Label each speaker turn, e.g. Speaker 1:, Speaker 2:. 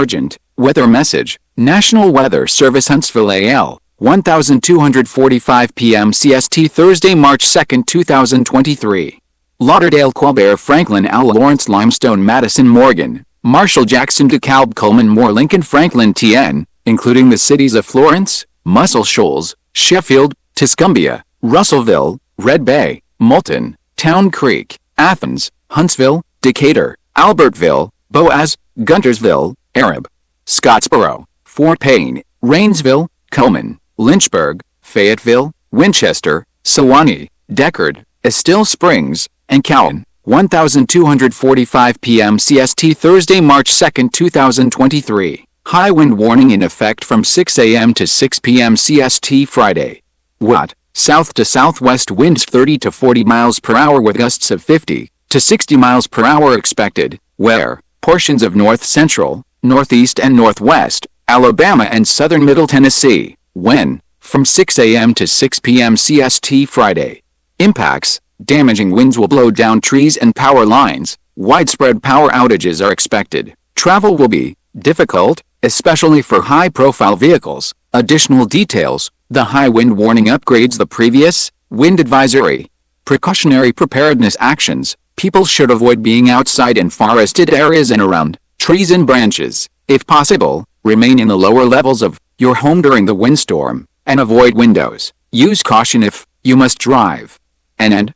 Speaker 1: Urgent weather message. National Weather Service Huntsville AL. 1245 PM CST Thursday, March 2, 2023. Lauderdale-Colbert-Franklin AL-Lawrence-Limestone-Madison-Morgan, Marshall-Jackson DeKalb Cullman Lincoln Franklin TN, including the cities of Florence, Muscle Shoals, Sheffield, Tuscumbia, Russellville, Red Bay, Moulton, Town Creek, Athens, Huntsville, Decatur, Albertville, Boaz, Guntersville, Arab, Scottsboro, Fort Payne, Rainsville, Cullman, Lynchburg, Fayetteville, Winchester, Sewanee, Decherd, Estill Springs, and Cowan. 1245 PM CST Thursday, March 2, 2023. High wind warning in effect from 6 a.m. to 6 p.m. CST Friday. What? South to southwest winds 30 to 40 miles per hour with gusts of 50 to 60 miles per hour expected. Where? Portions of north central, northeast and northwest, Alabama and southern middle Tennessee. When? From 6 a.m. to 6 p.m. CST Friday. Impacts. Damaging winds will blow down trees and power lines. Widespread power outages are expected. Travel will be difficult, especially for high-profile vehicles. Additional details. The high wind warning upgrades the previous wind advisory. Precautionary preparedness actions. People should avoid being outside in forested areas and around trees and branches. If possible, remain in the lower levels of your home during the windstorm, and avoid windows. Use caution if you must drive. And